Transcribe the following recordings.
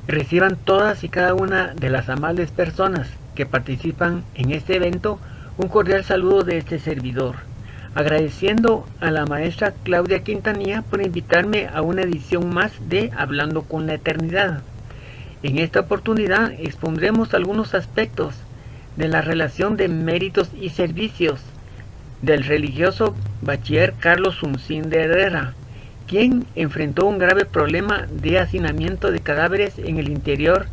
Reciban todas y cada una de las amables personas que participan en este evento un cordial saludo de este servidor, agradeciendo a la maestra Claudia Quintanilla por invitarme a una edición más de Hablando con la Eternidad. En esta oportunidad expondremos algunos aspectos de la relación de méritos y servicios del religioso bachiller Carlos Uncín de Herrera, quien enfrentó un grave problema de hacinamiento de cadáveres en el interior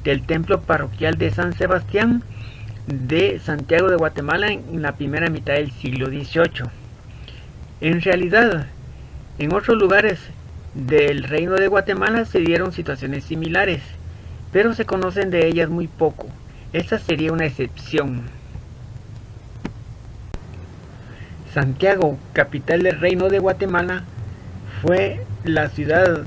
del templo parroquial de San Sebastián de Santiago de Guatemala en la primera mitad del siglo XVIII. En realidad, en otros lugares del Reino de Guatemala se dieron situaciones similares, pero se conocen de ellas muy poco. Esta sería una excepción. Santiago, capital del Reino de Guatemala, fue la ciudad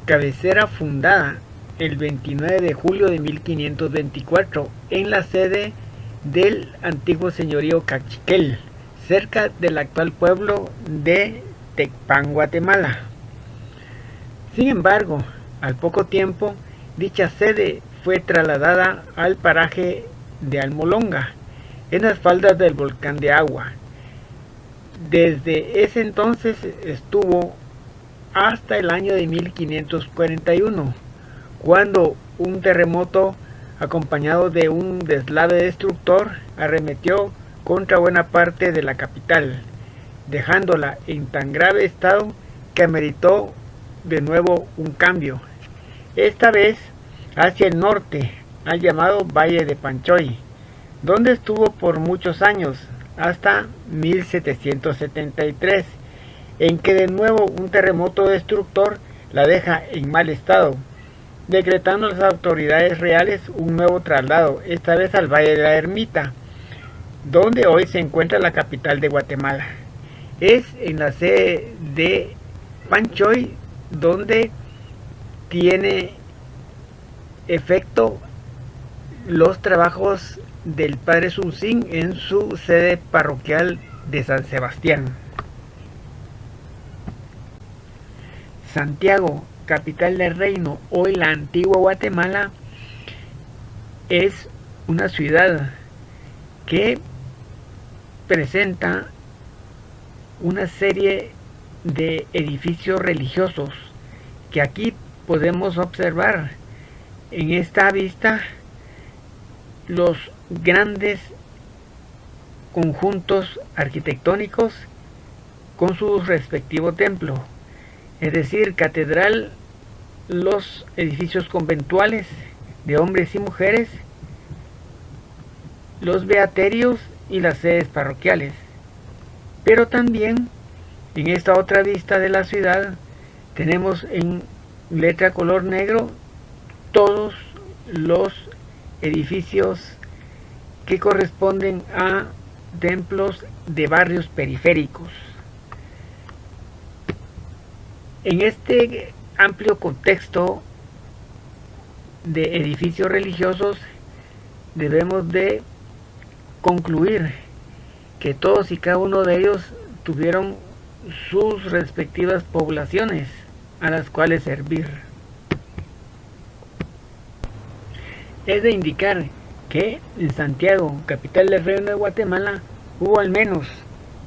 cabecera fundada el 29 de julio de 1524 en la sede del antiguo señorío Cachiquel, cerca del actual pueblo de Tecpan, Guatemala. Sin embargo, al poco tiempo, dicha sede fue trasladada al paraje de Almolonga, en las faldas del volcán de Agua. Desde ese entonces estuvo hasta el año de 1541, cuando un terremoto acompañado de un deslave destructor arremetió contra buena parte de la capital, dejándola en tan grave estado que ameritó de nuevo un cambio, esta vez hacia el norte, al llamado Valle de Panchoy, donde estuvo por muchos años, hasta 1773, en que de nuevo un terremoto destructor la deja en mal estado, decretando a las autoridades reales un nuevo traslado, esta vez al Valle de la Ermita, donde hoy se encuentra la capital de Guatemala. Es en la sede de Panchoy donde tiene efecto los trabajos del padre Uncín en su sede parroquial de San Sebastián. Santiago, capital del reino, hoy la antigua Guatemala, es una ciudad que presenta una serie de edificios religiosos que aquí podemos observar en esta vista los grandes conjuntos arquitectónicos con su respectivo templo, es decir, catedral, los edificios conventuales de hombres y mujeres, los beaterios y las sedes parroquiales. Pero también en esta otra vista de la ciudad tenemos en letra color negro todos los edificios que corresponden a templos de barrios periféricos. En este amplio contexto de edificios religiosos debemos de concluir que todos y cada uno de ellos tuvieron sus respectivas poblaciones a las cuales servir. Es de indicar que en Santiago, capital del Reino de Guatemala, hubo al menos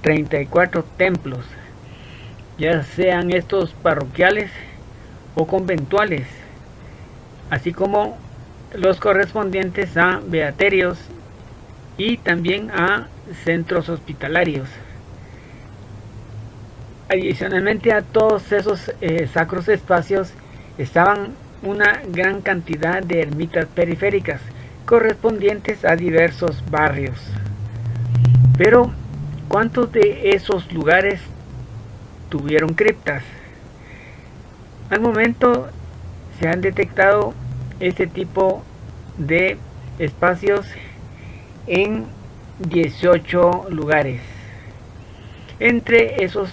34 templos, ya sean estos parroquiales o conventuales, así como los correspondientes a beaterios y también a centros hospitalarios. Adicionalmente a todos esos sacros espacios estaban una gran cantidad de ermitas periféricas correspondientes a diversos barrios. Pero, ¿cuántos de esos lugares tuvieron criptas? Al momento se han detectado este tipo de espacios en 18 lugares. Entre esos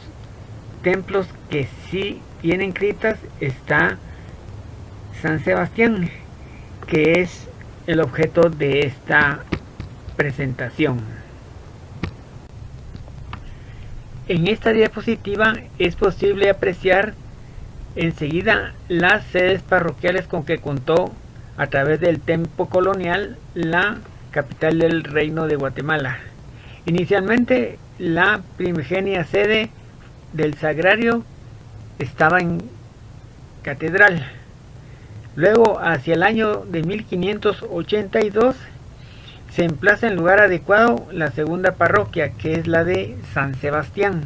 templos que sí tienen criptas está San Sebastián, que es el objeto de esta presentación. En esta diapositiva es posible apreciar enseguida las sedes parroquiales con que contó a través del tiempo colonial la capital del Reino de Guatemala. Inicialmente la primigenia sede del sagrario estaba en Catedral. Luego, hacia el año de 1582, se emplaza en lugar adecuado la segunda parroquia, que es la de San Sebastián.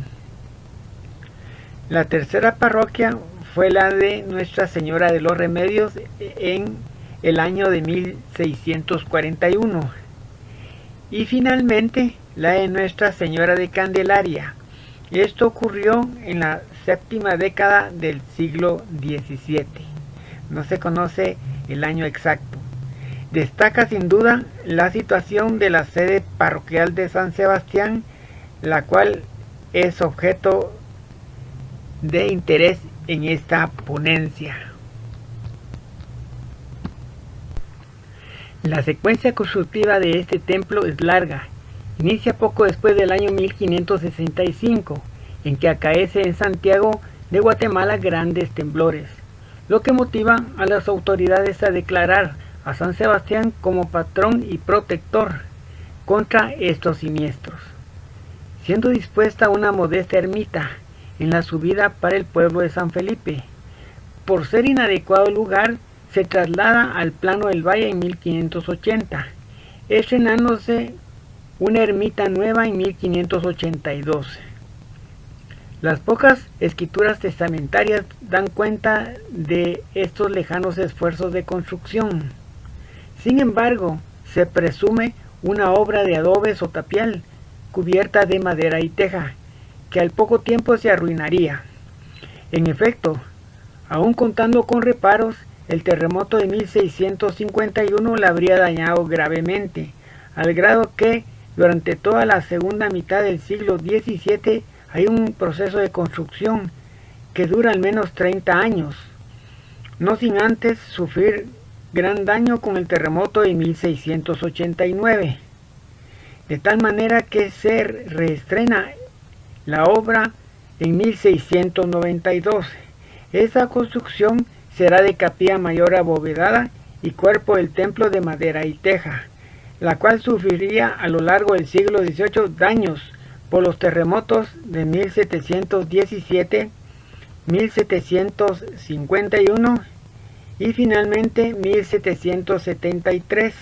La tercera parroquia fue la de Nuestra Señora de los Remedios en el año de 1641. Y finalmente la de Nuestra Señora de Candelaria. Esto ocurrió en la séptima década del siglo XVII. No se conoce el año exacto. Destaca sin duda la situación de la sede parroquial de San Sebastián, la cual es objeto de interés en esta ponencia. La secuencia constructiva de este templo es larga. Inicia poco después del año 1565, en que acaece en Santiago de Guatemala grandes temblores, lo que motiva a las autoridades a declarar a San Sebastián como patrón y protector contra estos siniestros, siendo dispuesta una modesta ermita en la subida para el pueblo de San Felipe. Por ser inadecuado el lugar, se traslada al plano del valle en 1580, estrenándose una ermita nueva en 1582. Las pocas escrituras testamentarias dan cuenta de estos lejanos esfuerzos de construcción. Sin embargo, se presume una obra de adobes o tapial, cubierta de madera y teja, que al poco tiempo se arruinaría. En efecto, aun contando con reparos, el terremoto de 1651 la habría dañado gravemente, al grado que durante toda la segunda mitad del siglo XVII hay un proceso de construcción que dura al menos 30 años, no sin antes sufrir gran daño con el terremoto de 1689, de tal manera que se reestrena la obra en 1692. Esa construcción será de capilla mayor abovedada y cuerpo del templo de madera y teja, la cual sufriría a lo largo del siglo XVIII daños por los terremotos de 1717, 1751 y finalmente 1773,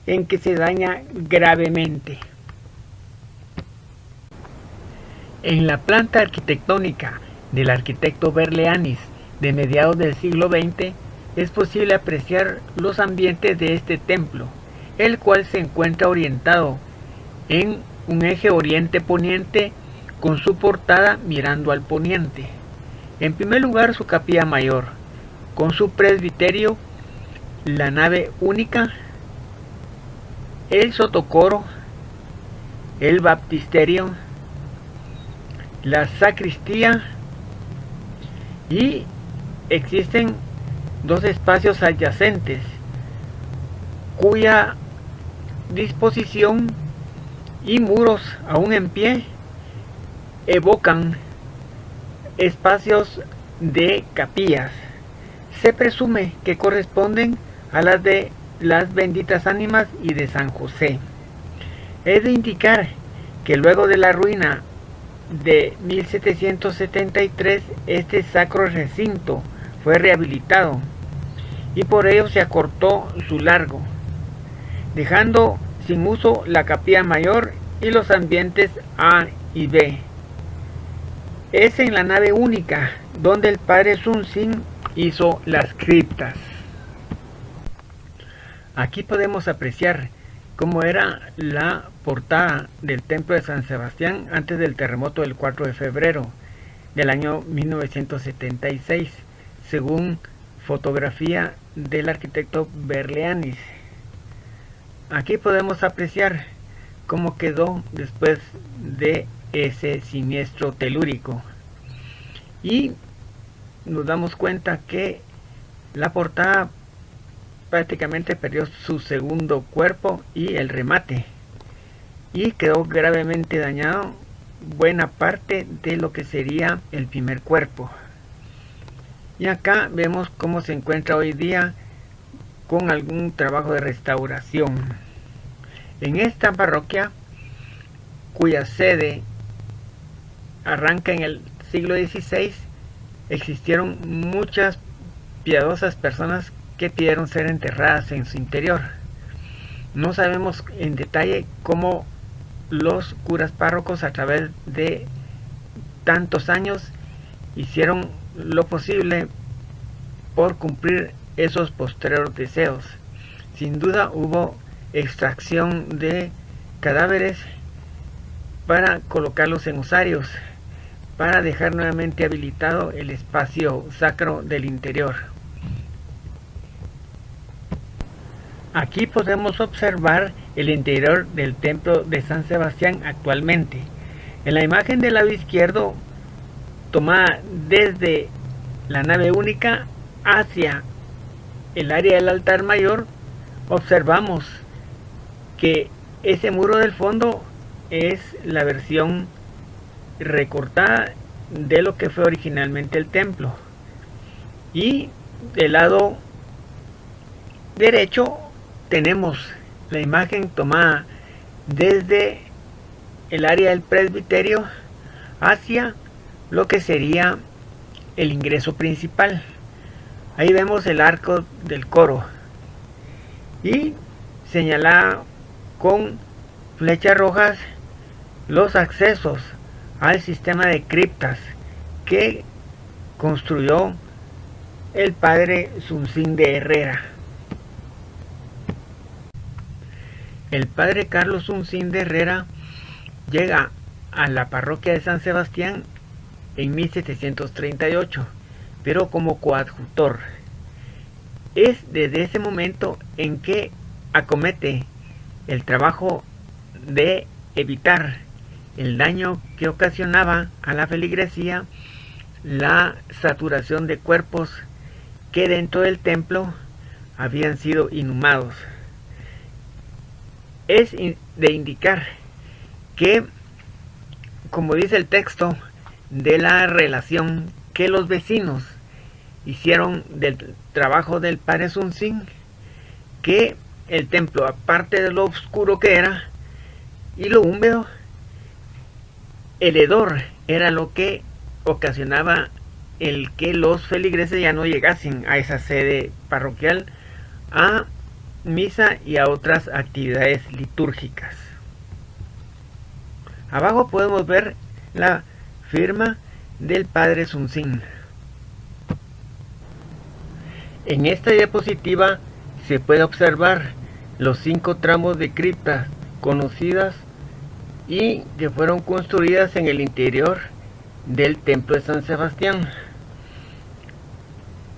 en que se daña gravemente. En la planta arquitectónica del arquitecto Berleanis de mediados del siglo XX es posible apreciar los ambientes de este templo, el cual se encuentra orientado en un eje oriente-poniente con su portada mirando al poniente. En primer lugar, su capilla mayor, con su presbiterio, la nave única, el sotocoro, el baptisterio, la sacristía, y existen dos espacios adyacentes cuya disposición y muros aún en pie evocan espacios de capillas. Se presume que corresponden a las de las benditas ánimas y de San José. Es de indicar que luego de la ruina de 1773 este sacro recinto fue rehabilitado y por ello se acortó su largo, dejando sin uso la capilla mayor y los ambientes A y B. Es en la nave única donde el padre Sun Sin hizo las criptas. Aquí podemos apreciar cómo era la portada del templo de San Sebastián antes del terremoto del 4 de febrero del año 1976, según fotografía del arquitecto Berleanis. Aquí podemos apreciar cómo quedó después de ese siniestro telúrico, y nos damos cuenta que la portada prácticamente perdió su segundo cuerpo y el remate, y quedó gravemente dañado buena parte de lo que sería el primer cuerpo. Y acá vemos cómo se encuentra hoy día con algún trabajo de restauración. En esta parroquia, cuya sede arranca en el siglo XVI, existieron muchas piadosas personas que pidieron ser enterradas en su interior. No sabemos en detalle cómo los curas párrocos, a través de tantos años, hicieron lo posible por cumplir esos posteriores deseos. Sin duda hubo extracción de cadáveres para colocarlos en osarios, para dejar nuevamente habilitado el espacio sacro del interior. Aquí podemos observar el interior del templo de San Sebastián actualmente. En la imagen del lado izquierdo, tomada desde la nave única hacia el área del altar mayor, observamos que ese muro del fondo es la versión recortada de lo que fue originalmente el templo. Y del lado derecho tenemos la imagen tomada desde el área del presbiterio hacia lo que sería el ingreso principal. Ahí vemos el arco del coro y señalada con flechas rojas los accesos al sistema de criptas que construyó el padre Suncín de Herrera. El padre Carlos Suncín de Herrera llega a la parroquia de San Sebastián en 1738, pero como coadjutor. Es desde ese momento en que acomete el trabajo de evitar el daño que ocasionaba a la feligresía la saturación de cuerpos que dentro del templo habían sido inhumados. Es de indicar que, como dice el texto de la relación que los vecinos hicieron del trabajo del padre Suncín, que el templo, aparte de lo oscuro que era y lo húmedo, el hedor era lo que ocasionaba el que los feligreses ya no llegasen a esa sede parroquial a misa y a otras actividades litúrgicas. Abajo podemos ver la firma del padre Suncín. En esta diapositiva se puede observar los 5 tramos de criptas conocidas y que fueron construidas en el interior del templo de San Sebastián.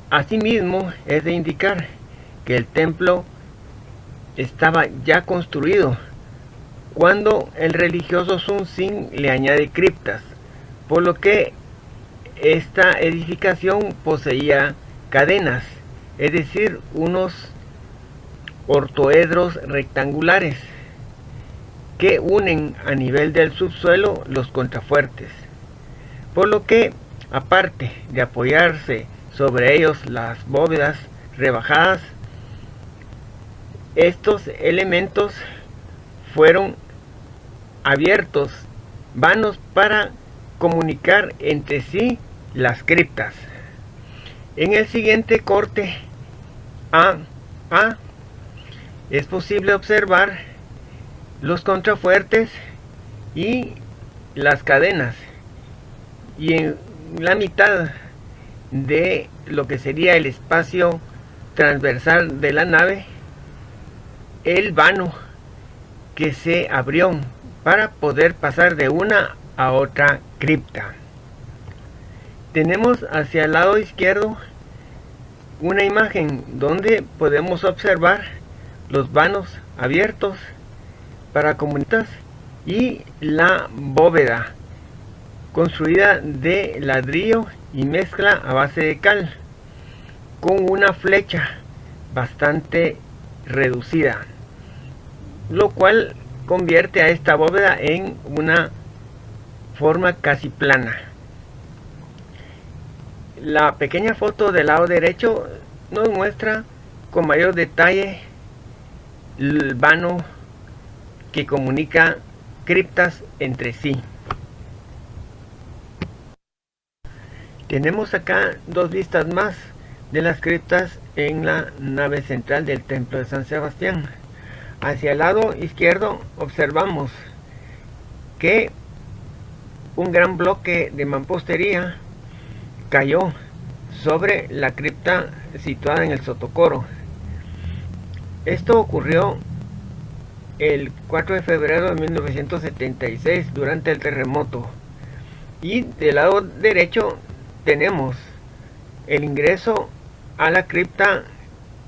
Asimismo, es de indicar que el templo estaba ya construido cuando el religioso Suncín le añade criptas, por lo que esta edificación poseía cadenas, es decir, unos ortoedros rectangulares que unen a nivel del subsuelo los contrafuertes, por lo que, aparte de apoyarse sobre ellos las bóvedas rebajadas, estos elementos fueron abiertos, vanos para comunicar entre sí las criptas. En el siguiente corte A es posible observar los contrafuertes y las cadenas, y en la mitad de lo que sería el espacio transversal de la nave, el vano que se abrió para poder pasar de una a otra cripta. Tenemos hacia el lado izquierdo una imagen donde podemos observar los vanos abiertos para comunitas y la bóveda construida de ladrillo y mezcla a base de cal con una flecha bastante reducida, lo cual convierte a esta bóveda en una forma casi plana. La pequeña foto del lado derecho nos muestra con mayor detalle el vano que comunica criptas entre sí. Tenemos acá dos vistas más de las criptas en la nave central del templo de San Sebastián. Hacia el lado izquierdo observamos que un gran bloque de mampostería cayó sobre la cripta situada en el Sotocoro. Esto ocurrió el 4 de febrero de 1976 durante el terremoto. Y del lado derecho tenemos el ingreso a la cripta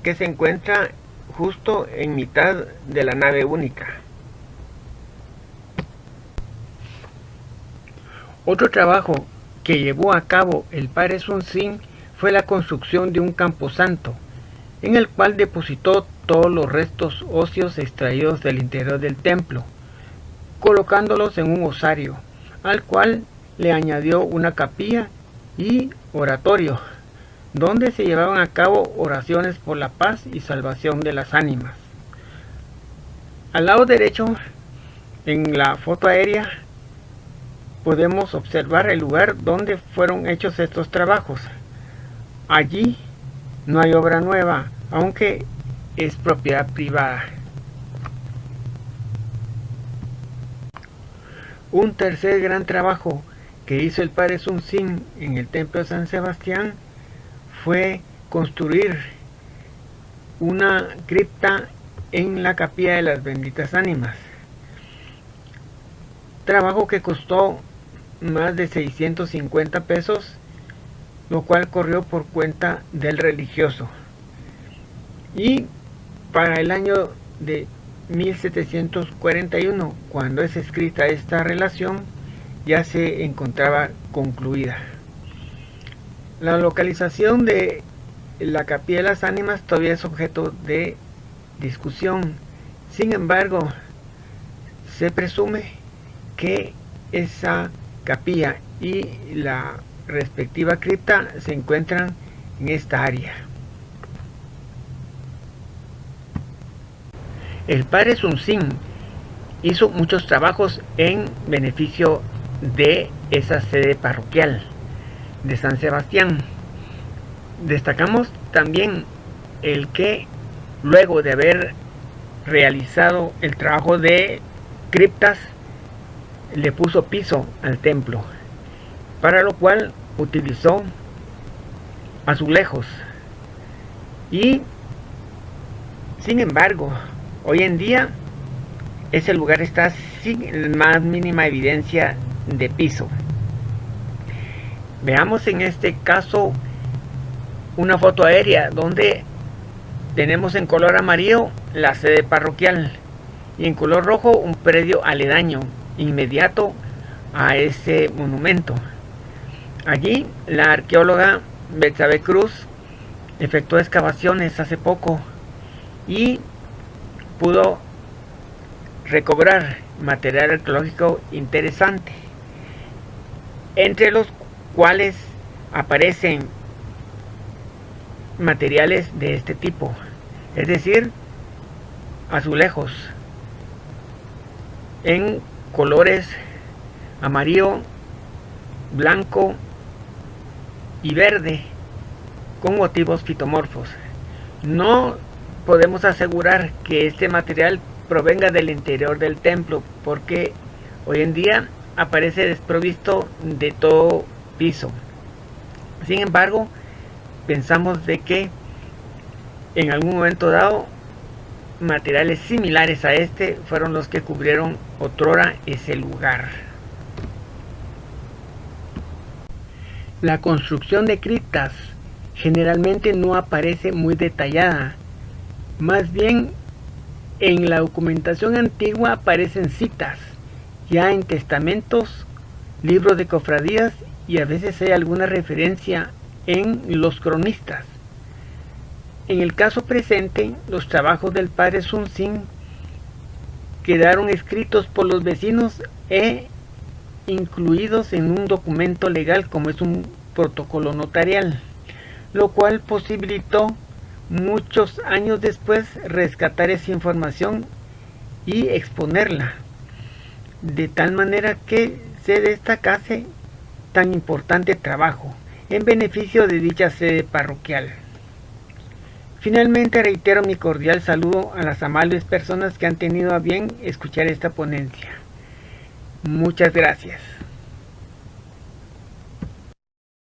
que se encuentra justo en mitad de la nave única. Otro trabajo que llevó a cabo el padre Sun Sin fue la construcción de un camposanto, en el cual depositó todos los restos óseos extraídos del interior del templo, colocándolos en un osario, al cual le añadió una capilla y oratorio, donde se llevaban a cabo oraciones por la paz y salvación de las ánimas. Al lado derecho, en la foto aérea, podemos observar el lugar donde fueron hechos estos trabajos. Allí no hay obra nueva, aunque es propiedad privada. Un tercer gran trabajo que hizo el padre Sun Sin en el templo de San Sebastián fue construir una cripta en la capilla de las benditas ánimas, trabajo que costó más de 650 pesos, lo cual corrió por cuenta del religioso. Y para el año de 1741, cuando es escrita esta relación, ya se encontraba concluida. La localización de la capilla de las ánimas todavía es objeto de discusión. Sin embargo, se presume que esa capilla y la respectiva cripta se encuentran en esta área. El padre Sun Sin hizo muchos trabajos en beneficio de esa sede parroquial de San Sebastián. Destacamos también el que luego de haber realizado el trabajo de criptas, le puso piso al templo, para lo cual utilizó azulejos. Y sin embargo, hoy en día ese lugar está sin más mínima evidencia de piso. Veamos en este caso una foto aérea donde tenemos en color amarillo la sede parroquial y en color rojo un predio aledaño inmediato a ese monumento. Allí la arqueóloga Betsabe Cruz efectuó excavaciones hace poco y pudo recobrar material arqueológico interesante, entre los cuales aparecen materiales de este tipo, es decir, azulejos en colores amarillo, blanco y verde con motivos fitomorfos. No podemos asegurar que este material provenga del interior del templo, porque hoy en día aparece desprovisto de todo piso. Sin embargo, pensamos de que en algún momento dado materiales similares a este fueron los que cubrieron otrora ese lugar. La construcción de criptas generalmente no aparece muy detallada, más bien en la documentación antigua aparecen citas, ya en testamentos, libros de cofradías y a veces hay alguna referencia en los cronistas. En el caso presente, los trabajos del padre Sun Sin quedaron escritos por los vecinos e incluidos en un documento legal como es un protocolo notarial, lo cual posibilitó muchos años después rescatar esa información y exponerla, de tal manera que se destacase tan importante trabajo en beneficio de dicha sede parroquial. Finalmente reitero mi cordial saludo a las amables personas que han tenido a bien escuchar esta ponencia. Muchas gracias.